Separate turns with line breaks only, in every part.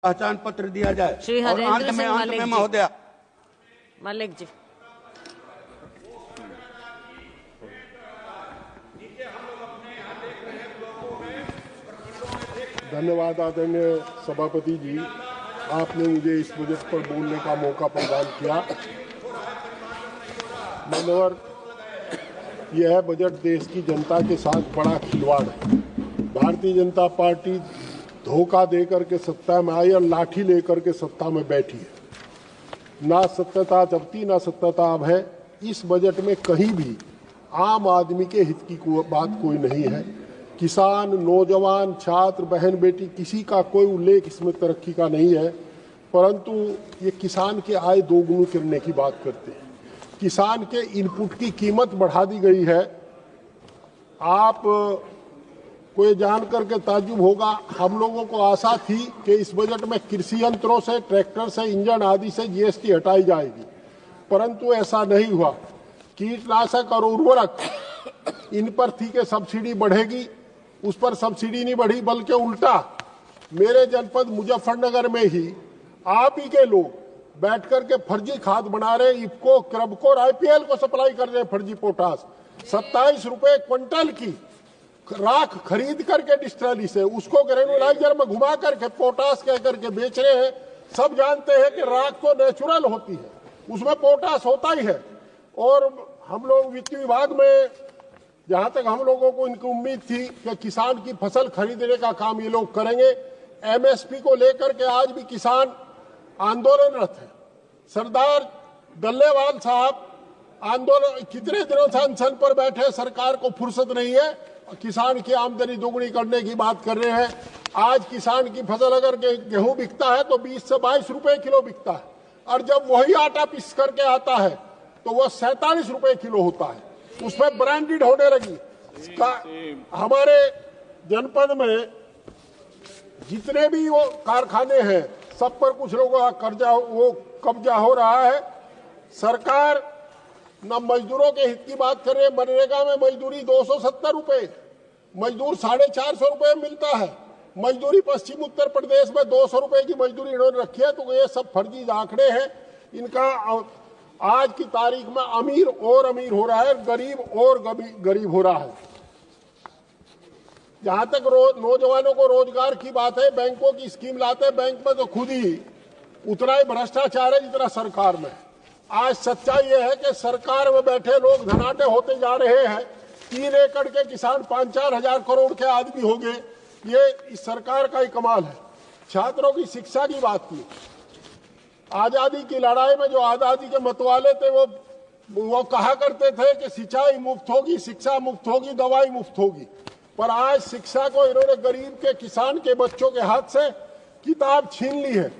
पहचान पत्र दिया जाए।
श्री
और
हरेंद्र सिंह
अंत में महोदया,
मलिक जी,
धन्यवाद आदरणीय सभापति जी, आपने मुझे इस बजट पर बोलने का मौका प्रदान किया। माननीय, यह बजट देश की जनता के साथ बड़ा खिलवाड़ है। भारतीय जनता पार्टी धोखा देकर के सत्ता में आई और लाठी लेकर के सत्ता में बैठी है। ना सत्यता जबती ना सत्यता अब है। इस बजट में कहीं भी आम आदमी के हित की बात कोई नहीं है। किसान, नौजवान, छात्र, बहन बेटी, किसी का कोई उल्लेख इसमें तरक्की का नहीं है, परंतु ये किसान के आय दोगुनी करने की बात करते हैं। किसान के इनपुट की कीमत बढ़ा दी गई है। आप को ये जान करके ताज्जुब होगा, हम लोगों को आशा थी कि इस बजट में कृषि यंत्रों से, ट्रैक्टर से, इंजन आदि से जीएसटी हटाई जाएगी, परंतु ऐसा नहीं हुआ। कीटनाशक और उर्वरक, इन पर थी कि सब्सिडी बढ़ेगी, उस पर सब्सिडी नहीं बढ़ी, बल्कि उल्टा मेरे जनपद मुजफ्फरनगर में ही आप ही के लोग बैठ करके फर्जी खाद बना रहे, इफको, क्रबको और आईपीएल को सप्लाई कर रहे हैं फर्जी पोटास। 27 रुपए क्विंटल की राख खरीद करके डिस्टिलरी से उसको ग्रेनुलाइजर में घुमा करके पोटास कह करके बेच रहे हैं। सब जानते हैं कि राख तो नेचुरल होती है, उसमें पोटास होता ही है। और हम लोग वित्त विभाग में, जहां तक हम लोगों को इनकी उम्मीद थी कि किसान की फसल खरीदने का काम ये लोग करेंगे। एमएसपी को लेकर के आज भी किसान आंदोलनरत है। सरदार दल्लेवाल साहब आंदोलन कितने दिनों से अनशन पर बैठे, सरकार को फुर्सत नहीं है, किसान की आमदनी दोगुनी करने की बात कर रहे हैं। आज किसान की फसल अगर गेहूं बिकता है तो 20 से 22 रुपए किलो बिकता है, और जब वही आटा पीस करके आता है तो वह 47 रुपए किलो होता है। उसमें ब्रांडेड होने लगी। हमारे जनपद में जितने भी वो कारखाने हैं, सब पर कुछ लोगों का कर्जा, वो कब्जा हो रहा है। सरकार न मजदूरों के हित की बात कर रहे हैं। मनरेगा में मजदूरी 270 रुपए, मजदूर 450 रुपए मिलता है। मजदूरी पश्चिम उत्तर प्रदेश में 200 रुपए की मजदूरी इन्होंने रखी है। तो ये सब फर्जी आंकड़े हैं इनका। आज की तारीख में अमीर और अमीर हो रहा है, गरीब और गरीब हो रहा है। जहां तक नौजवानों को रोजगार की बात है, बैंकों की स्कीम लाते हैं, बैंक में तो खुद ही उतना ही भ्रष्टाचार है जितना सरकार में। आज सच्चाई यह है कि सरकार में बैठे लोग धनाटे होते जा रहे हैं। 3 एकड़ के किसान 5-4 हजार करोड़ के आदमी हो गए। ये इस सरकार का ही कमाल है। छात्रों की शिक्षा की बात की, आजादी की लड़ाई में जो आजादी के मतवाले थे वो कहा करते थे कि सिंचाई मुफ्त होगी, शिक्षा मुफ्त होगी, दवाई मुफ्त होगी। पर आज शिक्षा को इन्होंने गरीब के, किसान के बच्चों के हाथ से किताब छीन ली है।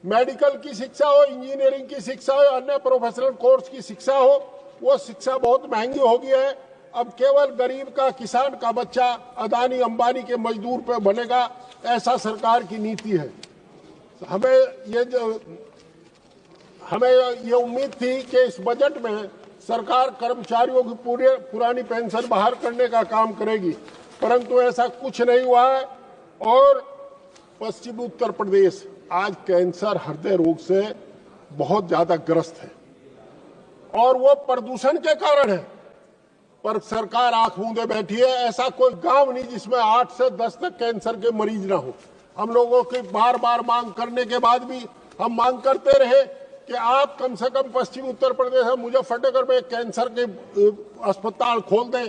मेडिकल की शिक्षा हो, इंजीनियरिंग की शिक्षा हो, अन्य प्रोफेशनल कोर्स की शिक्षा हो, वो शिक्षा बहुत महंगी हो गई है। अब केवल गरीब का, किसान का बच्चा अदानी अंबानी के मजदूर पे बनेगा, ऐसा सरकार की नीति है। हमें ये उम्मीद थी कि इस बजट में सरकार कर्मचारियों की पुरानी पेंशन बहाल करने का काम करेगी, परंतु ऐसा कुछ नहीं हुआ है। और पश्चिमी उत्तर प्रदेश आज कैंसर, हृदय रोग से बहुत ज्यादा ग्रस्त है, और वो प्रदूषण के कारण है। पर सरकार आंख मूंदे बैठी है। ऐसा कोई गांव नहीं जिसमें 8 से 10 तक कैंसर के मरीज ना हो। हम लोगों की बार बार मांग करने के बाद भी हम मांग करते रहे कि आप कम से कम पश्चिमी उत्तर प्रदेश में मुजफ्फरनगर में कैंसर के अस्पताल खोल दें।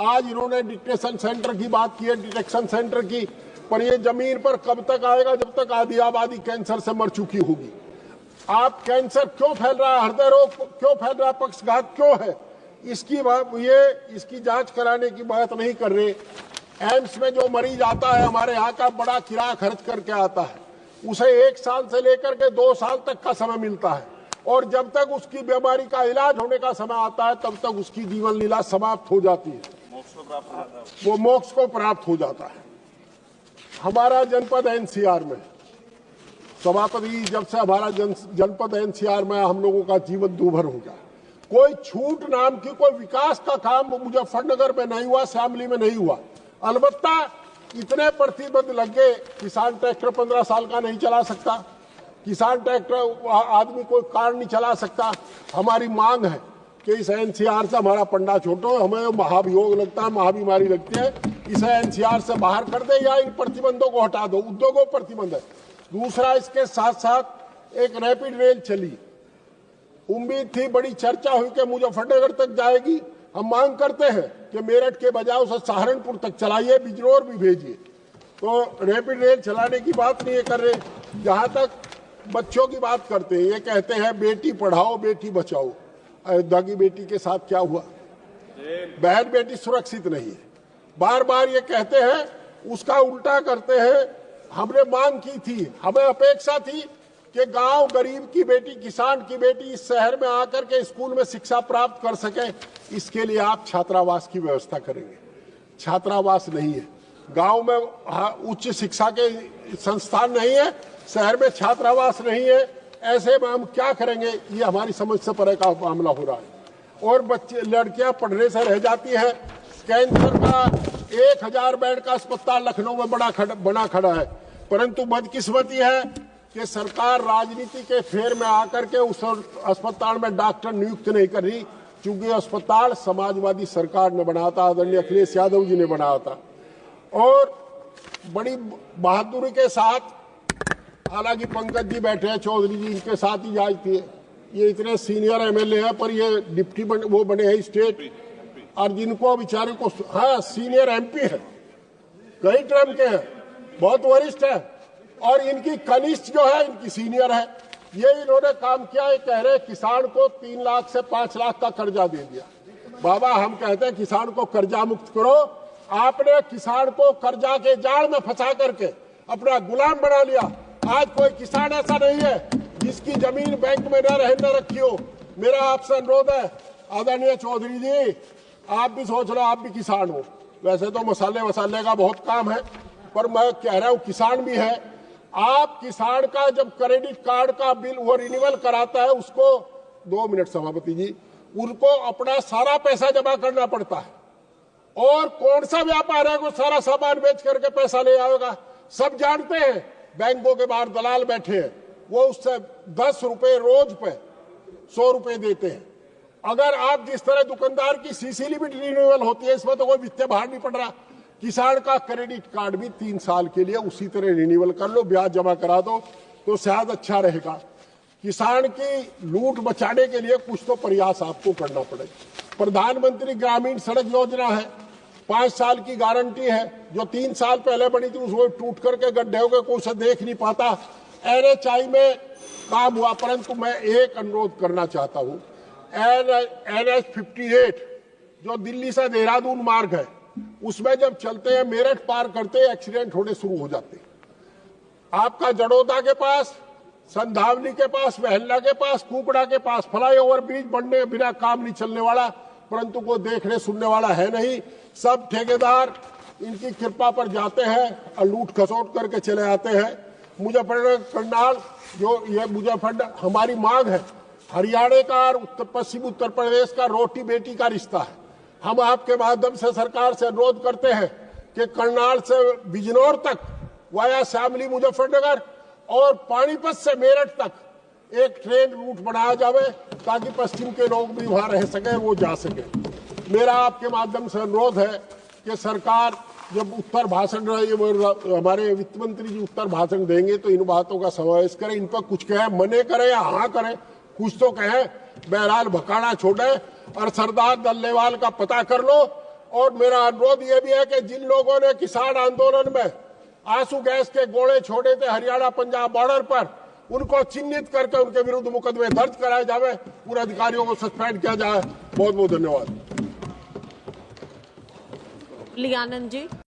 आज इन्होंने डिटेक्शन सेंटर की बात की है, डिटेक्शन सेंटर की, पर ये जमीन पर कब तक आएगा जब तक आधी आबादी कैंसर से मर चुकी होगी। आप कैंसर क्यों फैल रहा है, हृदय रोग क्यों फैल रहा है, पक्षघात क्यों है, इसकी जांच कराने की बात नहीं कर रहे। एम्स में जो मरीज आता है, हमारे यहाँ का बड़ा किराया खर्च करके आता है, उसे 1 साल से लेकर के 2 साल तक का समय मिलता है, और जब तक उसकी बीमारी का इलाज होने का समय आता है तब तक उसकी जीवन लीला समाप्त हो जाती है, वो मोक्ष को प्राप्त हो जाता है। हमारा जनपद एनसीआर में, सभापति, जब से हमारा जनपद एनसीआर में, हम लोगों का जीवन दूभर हो गया। कोई छूट नाम की, कोई विकास का काम मुजफ्फरनगर में नहीं हुआ, शामली में नहीं हुआ। अलबत्ता इतने प्रतिबंध लग गए, किसान ट्रैक्टर 15 साल का नहीं चला सकता, किसान ट्रैक्टर आदमी कोई कार नहीं चला सकता। हमारी मांग है कि इस एनसीआर से हमारा पंडा छोटो, हमें महाभियोग लगता है, महाबीमारी लगती है, इसे एनसीआर से बाहर कर दे या इन प्रतिबंधों को हटा दो। उद्योगों पर प्रतिबंध है। दूसरा, इसके साथ साथ एक रैपिड रेल चली, उम्मीद थी, बड़ी चर्चा हुई कि मुजफ्फरनगर तक जाएगी। हम मांग करते हैं कि मेरठ के बजाय उसे सहारनपुर तक चलाइए, बिजनौर भी भेजिए। तो रैपिड रेल चलाने की बात नहीं कर रहे। जहां तक बच्चों की बात करते हैं, ये कहते हैं बेटी पढ़ाओ बेटी बचाओ। अयोध्या की बेटी के साथ क्या हुआ? बहन बेटी सुरक्षित नहीं है। बार बार ये कहते हैं, उसका उल्टा करते हैं। हमने मांग की थी, हमें अपेक्षा थी कि गांव गरीब की बेटी, किसान की बेटी इस शहर में आकर के स्कूल में शिक्षा प्राप्त कर सके। इसके लिए आप छात्रावास की व्यवस्था करेंगे। छात्रावास नहीं है, गांव में उच्च शिक्षा के संस्थान नहीं है, शहर में छात्रावास नहीं है। ऐसे में हम क्या करेंगे? ये हमारी समझ से परे का मामला हो रहा है। और बच्चे, लड़कियां पढ़ने से रह जाती है। कैंसर का 1000 बेड का अस्पताल लखनऊ में बना खड़ा है, परंतु बदकिस्मती है कि सरकार राजनीति के फेर में आकर के उस अस्पताल में डॉक्टर नियुक्त नहीं कर रही, क्योंकि अस्पताल समाजवादी सरकार ने बनाया था, आदरणीय अखिलेश यादव जी ने बनाया था। और बड़ी बहादुरी के साथ, हालांकि पंकज जी बैठे हैं, चौधरी जी, इनके साथ ही जाती है। ये इतने सीनियर एमएलए हैं, पर ये डिप्टी वो बने हैं स्टेट, और जिनको बेचारे को, हाँ सीनियर एमपी है, कई टर्म के हैं, बहुत वरिष्ठ है, और इनकी कनिष्ठ जो है इनकी सीनियर है। ये इन्होंने काम किया। ये कह रहे किसान को 3 लाख से 5 लाख का कर्जा दे दिया। बाबा, हम कहते हैं किसान को कर्जा मुक्त करो। आपने किसान को कर्जा के जाल में फंसा करके अपना गुलाम बना लिया। आज कोई किसान ऐसा नहीं है जिसकी जमीन बैंक में न रखी हो। मेरा आपसे अनुरोध है, आदरणीय चौधरी जी, आप भी सोच लो, आप भी किसान हो। वैसे तो मसाले का बहुत काम है, पर मैं कह रहा हूं किसान भी है। आप किसान का जब क्रेडिट कार्ड का बिल वो रिन्यूअल कराता है, उसको 2 मिनट सभापति जी, उनको अपना सारा पैसा जमा करना पड़ता है। और कौन सा व्यापार है वो सारा सामान बेच करके पैसा ले आएगा? सब जानते हैं। बैंकों के बाहर दलाल बैठे हैं, वो उससे 10 रुपए रोज पे 100 रुपए देते हैं। अगर आप जिस तरह दुकानदार की सीसी लिमिट रिन्यूअल होती है, इसमें तो कोई वित्तीय भार नहीं पड़ रहा। किसान का क्रेडिट कार्ड भी 3 साल के लिए उसी तरह रिन्यूअल कर लो, ब्याज जमा करा दो, तो शायद अच्छा रहेगा। किसान की लूट बचाने के लिए कुछ तो प्रयास आपको करना पड़ेगा। प्रधानमंत्री ग्रामीण सड़क योजना है, 5 साल की गारंटी है, जो 3 साल पहले बनी थी उसको टूट करके गड्ढे हो गए, कोई उसे देख नहीं पाता। NHI में काम हुआ, परंतु मैं एक अनुरोध करना चाहता हूं। NH 58 जो दिल्ली से देहरादून मार्ग है, उसमें जब चलते हैं, मेरठ पार करते हैं, एक्सीडेंट होने शुरू हो जाते हैं। आपका जड़ोदा के पास, संधावली के पास, महल्ला के पास, कुकड़ा के पास फ्लाईओवर ब्रिज बनने बिना काम नहीं चलने वाला, परंतु कोई देखने सुनने वाला है नहीं। सब ठेकेदार इनकी कृपा पर जाते हैं और लूट खसोट करके चले आते हैं। मुजफ्फरनगर करनाल, जो ये मुजफ्फरनगर, हमारी मांग है, हरियाणा का और पश्चिम उत्तर प्रदेश का रोटी बेटी का रिश्ता है। हम आपके माध्यम से सरकार से अनुरोध करते हैं कि करनाल से बिजनौर तक वाया शामली मुजफ्फरनगर और पानीपत से मेरठ तक एक ट्रेन रूट बनाया जावे, ताकि पश्चिम के लोग भी वहां रह सके, वो जा सके। मेरा आपके माध्यम से अनुरोध है कि सरकार जब उत्तर भाषण, हमारे वित्त मंत्री जी उत्तर भाषण देंगे, तो इन बातों का समावेश करें। इन पर कुछ कहे, मने करे या हाँ करें, कुछ तो कहे। बहरहाल भकाना छोड़े और सरदार दल्लेवाल का पता कर लो। और मेरा अनुरोध यह भी है कि जिन लोगों ने किसान आंदोलन में आंसू गैस के गोले छोड़े थे हरियाणा पंजाब बॉर्डर पर, उनको चिन्हित करके उनके विरुद्ध मुकदमे दर्ज कराए जावे, पूरे अधिकारियों को सस्पेंड किया जाए। बहुत बहुत धन्यवाद।
लियानंद जी।